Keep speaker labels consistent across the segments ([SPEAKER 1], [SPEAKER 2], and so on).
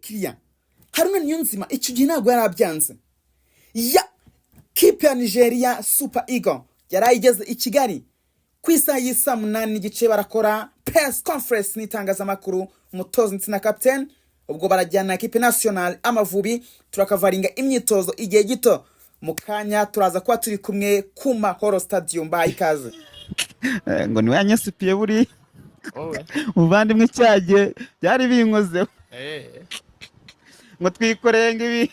[SPEAKER 1] abakiriya. Haruna Niyonzima icyo gihe ntabwo yarabyanze. Ya kipe ya Nigeria Super Eagle yarayigeze i Kigali ku isaha y'isa 8:30 barakora press conference n'itangazamakuru, umutoza ndetse na captain. Ubwo barajyana equipe national Amavubi turakavaringa imyitozo igihe gito. Mukanya turaza kuba turi kumwe ku Mahoro Stadium bayikaze.
[SPEAKER 2] Ngo niwe yanyasipiye buri muvandimwe cyagiye byari binkozeho ngo twikoreye ngibi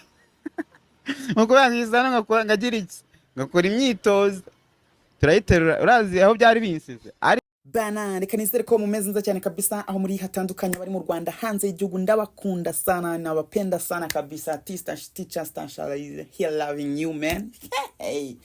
[SPEAKER 2] ngo kurangiza ngagira iki ngakora imyitozo turayiterura. Urazi aho byari binsize ari
[SPEAKER 1] bana. Reka nizere ko mumeze neza cyane kabisa aho muri hatandukanye bari mu Rwanda hanze y'igihugu. Ndabakunda sana, nabapenda sana kabisa. Teacher Stasha here loving you man. Hey,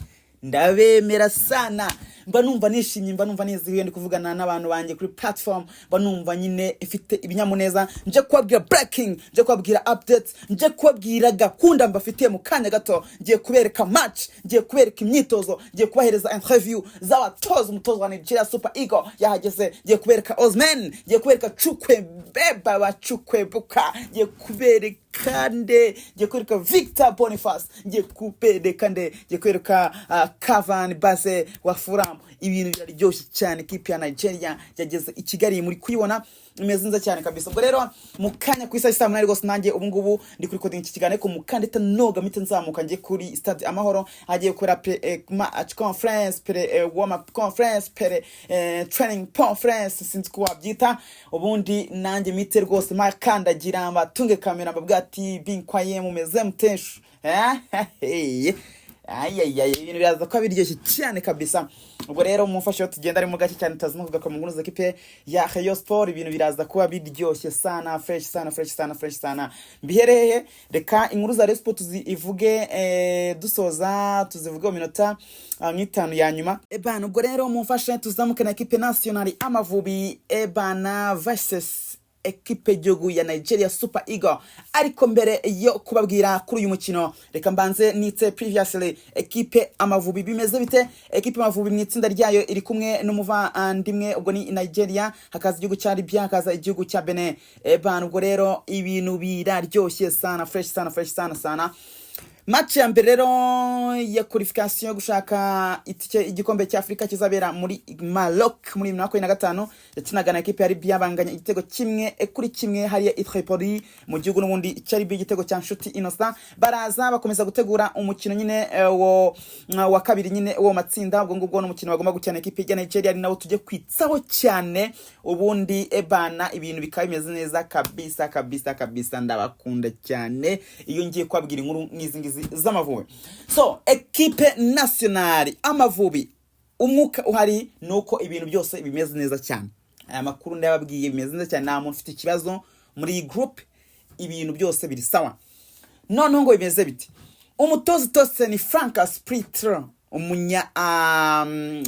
[SPEAKER 1] ndabemera sana. Mba numva nishimye, mba numva nezerewe ndi kuvugana n'abantu banjye kuri platform. Mba numva nyine ifite ibinyamuneza. Nje kubabwira breaking, nje kubabwira updates, nje kubabwira gahunda mbafitiye mu kanya gato. Ngiye kubereka match, ngiye kubereka imyitozo, ngiye kubahereza interview z'abatoza. Umutoza wa Nigeria Super Eagle yahageze. Ngiye kubereka Osman, ngiye kubereka Chukwe Beba wa Chukwe Buka, ngiye kubereka ngiye kubereka Victor Boniface, ngiye kubereka ngiye kubereka Kavan Base wa Furam. Ibintu biraryoshye cyane. Kipe ya Nigeria yageze i Kigali muri kuyibona imeze neza cyane kabisa. Ubwo rero mu kanya ku isaha 8 rwose nanjye ubu ngubu ndi kuri coding iki kiganiro ko mu kandita noga mite nzamuka ngiye kuri Stade Amahoro hagiye kora match conference warm up conference training conference sinzi ko wabyita. Ubundi nanjye mite rwose makandagira mbatunge kamera mbabwa ati binkwaye mumeze muteshu. Ibintu biraza ko biryoshye cyane kabisa. Ubwo rero mumfashe tugenda ari mu gace cyane tazino kuvuga ko mu nkuru za kipe ya Rayon Sport. Ibintu biraza kuba biryoshye sana, fresh sana. Bihereye reka inkuru za Rayon Sport tuzivuge dusoza tuzivuge mu minota 5 ya nyuma. Ebana ubwo rero mumfashe tuzamuke na kipe national Amavubi ebana versus ekipe y'igihugu ya Nigeria Super Eagle. Ariko mbere yo kubabwira kuri uyu mukino reka mbanze nitse previously ekipe Amavubi bimeze bite. Ekipe Amavubi mu itsinda ryayo iri kumwe n'umuvandimwe ubwo ni Nigeria, hakaza igihugu cya Libya, hakaza igihugu cya Benin. Ebana ubwo rero ibintu biraryoshye sana, fresh sana. Match ya mbere rero ya qualification yo gushaka itike igikombe cya Afrika kizabera muri Maroc muri 2025 yakinaga na ekipe ya Libya banganya igitego kimwe kuri kimwe hariya i Tripoli mu gihugu n'ubundi cyari igitego cya Nshuti Innocent. Baraza bakomeza gutegura umukino nyine wa kabiri nyine wo matsinda. Ubwo ngubwo n'umukino bagomba gukina ekipe ya Nigeria ari nawo tujye kwitsaho cyane. Ubundi ebana ibintu bikaba bimeze neza kabisa. Ndabakunda cyane iyo ngiye kwabwira inkuru n'izingizi z'Amavubi. So ekipe national Amavubi umwuka uhari nuko ibintu byose bimeze neza cyane. Aya makuru ndababwiye bimeze neza cyane, nta muntu ufite ikibazo muri group, ibintu byose biri sawa. None ngo bimeze biti. Umutoza tose ni Frank Spritler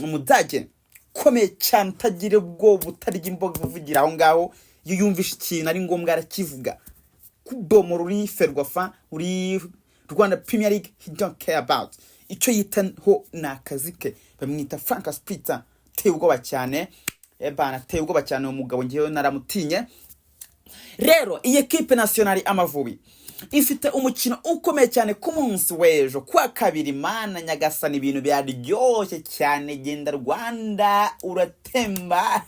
[SPEAKER 1] umudage komeye cyane utagira ubwoba utarya imboga uvugira aho ngaho. Iyo yumvisha ikintu ari ngombwa arakivuga. Kubomo ruri Ferwafa uri Rwanda Premier League he don't care about. Icyo yitaho nakazi ke bamwita Frank Spritler. Teye ubwoba cyane. Ebana teye ubwoba cyane umugabo ngiye naramutinye. Rero iyi equipe national Amavubi ifite umukino ukomeye cyane ku munsi w'ejo kwa kabiri. Mana nyagasani ibintu byaryoshye cyane. Genda Rwanda uratemba.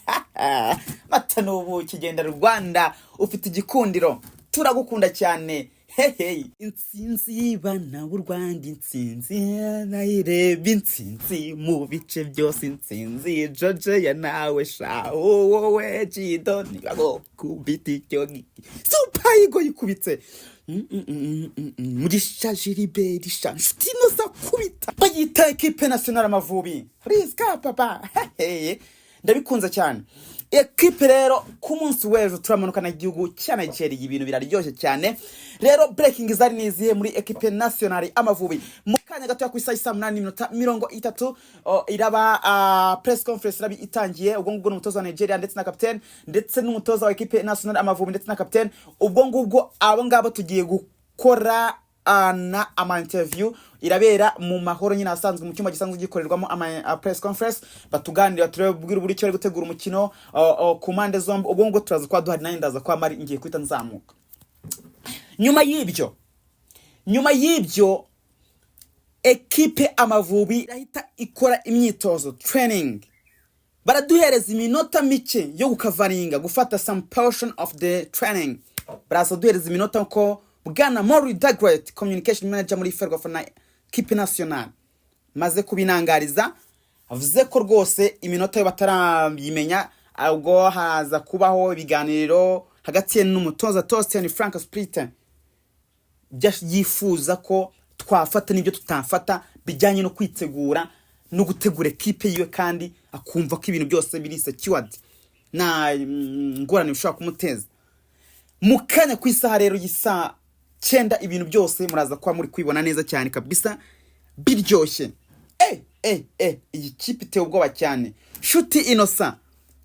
[SPEAKER 1] Mata n'ubu kigenda Rwanda ufite igikundiro, turagukunda cyane. Hey intsinzi bana b'u Rwanda, intsinzi nayireba, intsinzi mu bice byose, intsinzi George ya nawe sha wowe jido nibago kubiti cyo Super Eagle yikubitse muri Shajiribe risha Nshuti za kubita bayita equipe national Amavubi. Please ka papa. Hey ndabikunze cyane. Ekipe rero ku munsi w'ejo turamanuka na igihugu cya Nigeria. Ibintu biraryoshye cyane. Rero breaking zari niziye muri ekipe national Amavubi. Mu kanya gato ku isaha 8:30 iraba press conference rabi itangiye. Ubwo ngubwo n'umutoza wa Nigeria ndetse na captain ndetse n'umutoza wa ekipe national Amavubi ndetse na captain. Ubwo ngubwo abo ngabo tugiye gukora na ama interview irabera mu Mahoro nyine asanzwe mu cyumba gisanzwe gikorerwamo ama press conference. Batuganira turabwira buri cyo ari gutegura umukino ku mande zombi. Ubwo ngo turaza kwa duhari nayo ndaza kwa mari ngiye kwita nzamuka. nyuma y'ibyo ekipe Amavubi irahita ikora imyitozo training, baraduhereza iminota mike yo gukavaringa gufata some portion of the training. Baraza duhereza iminota ko Bwana Mori Dagret, communication manager muri Ferwafa na ekipe nationale, maze kubinangariza avuze ko rwose iminota yo batarayimenya, ahubwo haza kubaho ibiganiro hagati n'umutoza Torsten Frank Splitter yifuza ko twafata n'ibyo tutafata bijyanye no kwitegura no gutegura ekipe yiwe, kandi akumva ko ibintu byose biri secured na ngorane bishobora kumuteza. Mu kanya ku isaha rero y'isa 9 ibintu byose muraza kuba muri kwibona neza cyane kabisa biryoshye. Iyi kipe iteye ubwoba cyane. Nshuti Innocent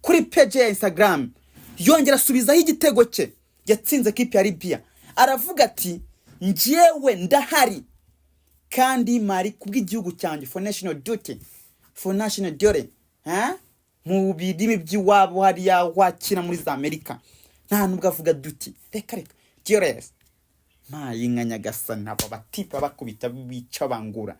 [SPEAKER 1] kuri page ya Instagram yongera asubizaho igitego cye yatsinze ekipe ya Libya, aravuga ati njyewe ndahari kandi mari kubw'igihugu cyanjye for national duty mu bidimi by'iwabo hariya wakina muri za Amerika, nta nubwo avuga duty, reka duties mayinka nyagasani aba batipa bakubita bica bangura.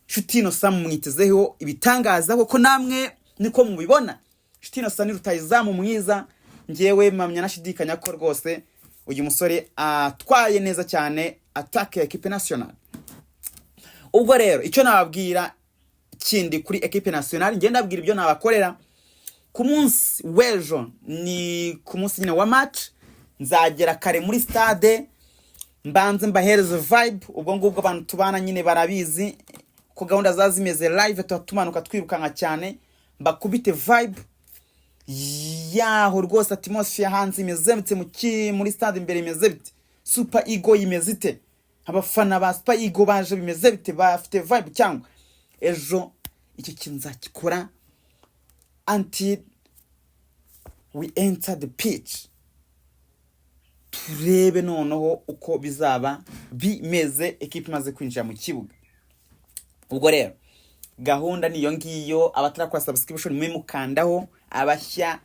[SPEAKER 1] Nshuti Innocent mwitezeho ibitangaza kuko namwe niko mubibona. Nshuti Innocent rutayizamu mwiza, njyewe mamya nashidikanya ko rwose uyu musore atwaye neza cyane attaque ya equipe nationale. Ubwo rero icyo nababwira kindi kuri equipe nationale, ngenda abwira ibyo nabakorera ku munsi w'ejo, ni ku munsi nyine wa match nzagera kare muri stade mbanze mbahereze vibe. Ubwo ngubwo abantu tubana nyine barabizi ko gahunda zazimeze live, tumanuka twirukanka cyane, mbakubite vibe yaho rwose. Atmosphere hanze imeze bite muri stade imbere imeze bite, Super Ego imeze ite, abafana ba Super Ego baje bimeze bite, bafite vibe cyangwa ejo icyo kinzakikora until we enter the pitch, turebe noneho uko bizaba bimeze ekipe imaze kwinjira mu kibuga. Ubwo rero gahunda niyo ngiyo, abatarakora subscription mwe mukandaho, abashya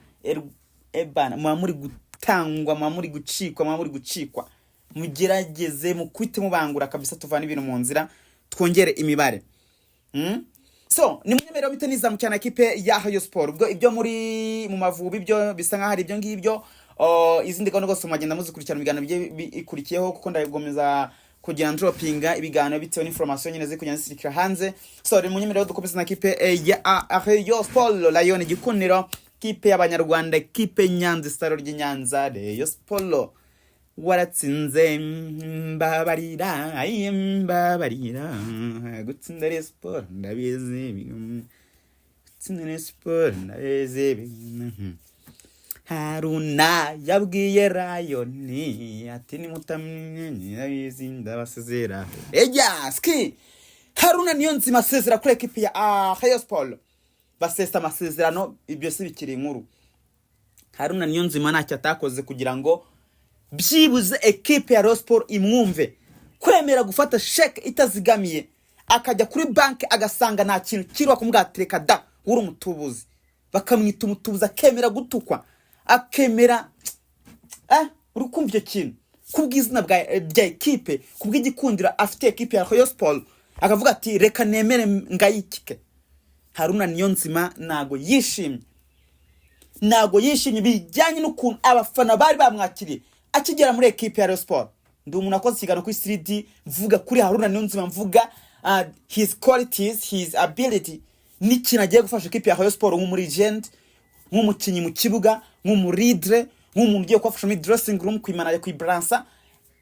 [SPEAKER 1] ebana mwa muri gutangwa, mwa muri gucikwa, mugerageze mukwite mubangura kabisa, tuvana ibintu mu nzira twongere imibare. So ni munyemero bite nizamu cyane ekipe ya Rayon Sport. Ubwo ibyo muri mu Mavubi byo bisa nka hari ibyo ngibyo, izindi gahunda gose magenda muzikurikirana ibiganiro bikurikiyeho, kuko ndagomeza kugira droppinga ibiganiro bitewe n'information nyine zikujya zisirikira hanze. So ni munyemero dukomeza na ekipe ya Rayon Sport, Lion gikuniro, ekipe y'Abanyarwanda, ekipe Nyanza Staro ry'Inyanza, Rayon Sport waratsinze mbabarira gutsinda Rayon Sport ndabizi, gutsinda Rayon Sport ndabizi. Haruna yabwiye Rayoni ati ni mutamye ndabizi ndabasezera. Ski Haruna niyo nzima asezera kuri ekipe ya Rayon Sport, basesa amasezerano, ibyo si bikiri inkuru. Haruna niyo nzima ntacyo atakoze kugira ngo byibuze ekipe ya Rayon Sport imwumve, kwemera gufata check itazigamiye, akajya kuri bank agasanga nta kintu kirwa kumwatereka da uri umutubuzi, bakamwita umutubuzi, akemera gutukwa, akemera urukumva icyo kintu kubw'izina bya ekipe, kubw'igikundira afite ekipe ya Rayon Sport, akavuga ati reka nemere ngayikike. Haruna niyo nzima nago yishimye bijyanye n'ukuntu abafana bari bamwakiriye akigera muri ekipe ya Rayon Sport. Ndi umuntu akoze ikiganiro kuri 3D mvuga kuri Haruna niyo nzima, mvuga his qualities, his ability, n'ikintu agiye gufasha ekipe ya Rayon Sport nk'umu legend, nk'umukinnyi mu kibuga, nk'umu leader, nk'umuntu ugiye kwafasha muri dressing room, kwimana kwibransa.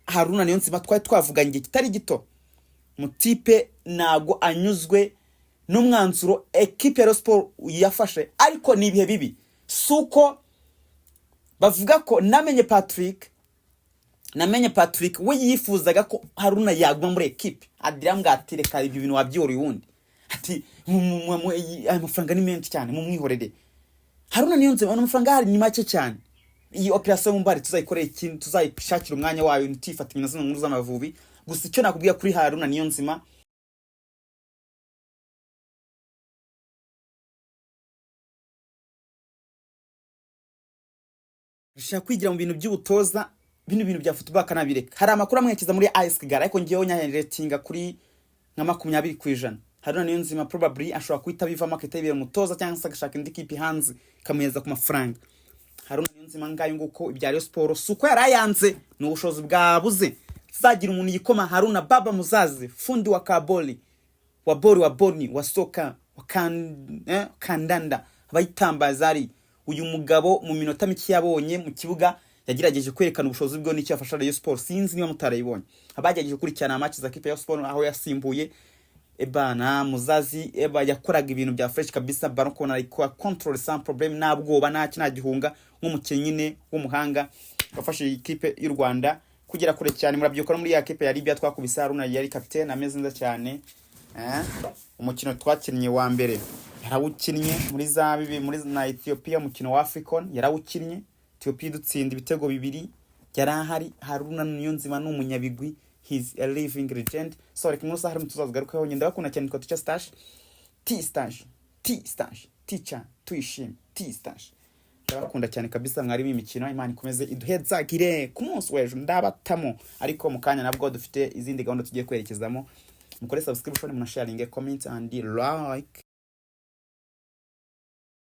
[SPEAKER 1] Haruna niyo nzima twavuganye igihe kitari gito, mutipe nago anyuzwe n'umwanzuro ekipe ya Rayon Sport yafashe. Ariko ni ibihe bibi, suko bavuga ko namenye Patrick we yifuzaga ko Haruna yaguma muri ekipe, adira mwatereka ibyo bintu wabyori wundi ati amafaranga ni menshi cyane mu mwihorere. Haruna niyo nzima amafaranga hari ni make cyane, iyi operation mbari tuzayikoreye ikintu, tuzayishakira umwanya wayo ntifatanye na zino nkuru z'Amavubi. Gusa icyo nakubwiye kuri Haruna niyo nzima, ushaka kwigira mu bintu by'ubutoza bino bintu bya football kanabireka. Hari amakuru amwerekeza muri AS Kigali ariko ngiyeho nyaretinga kuri nka 20%. Haruna Niyonzima probably ashobora kuhita bivamo akitabira umutoza cyangwa se agashaka indi kipe hanze kamuheza ku mafaranga. Haruna Niyonzima ngayo nguko ibya Rayon Sport suko yarayanze n'ubushobozi bwabuze. Zagira umuntu yikoma Haruna Baba Muzazi, fundi wa kaboli, wa boni, wa soka, wa kandanda, abayitambaza ari uyu mugabo mu minota mike yabonye mu kibuga yagirageje kwerekana ubushobozi bwo n'icyo afasha Rayon Sport. Sinzi niba mutarayibonye. Abagerageje kurikirana match za kipe ya Sport aho yasimbuye ebana Muzazi yakoraga ibintu bya fresh kabisa, barakona ariko control sans problème, nabwoba nta gihunga nk'umukinnyi nyine w'umuhanga wafashe ikipe y'u Rwanda kugera kure cyane. Murabyukora muri ya kipe ya Libya twakubise Haruna yari capitaine ameze neza cyane. Umukino twakinnye wa mbere yarawukinnye muri za bibi muri na Ethiopia, umukino wa African yarawukinnye, Ethiopia dutsinda ibitego 2 yarahari. Haruna Niyonzima n'umunyabigwi, he's a living legend. So reka musa hari mutuzazgaruka ho nyenda bakuna cyane kwa Stash teacher tuyishime Stash. Ndabakunda cyane kabisa, mwari imikino. Imana ikomeze iduhezagire ku munsi w'ejo ndabatamo, ariko mu kanya nabwo dufite izindi gahunda tugiye kwerekezamo. Mukore subscription, munasharinge, comment and like.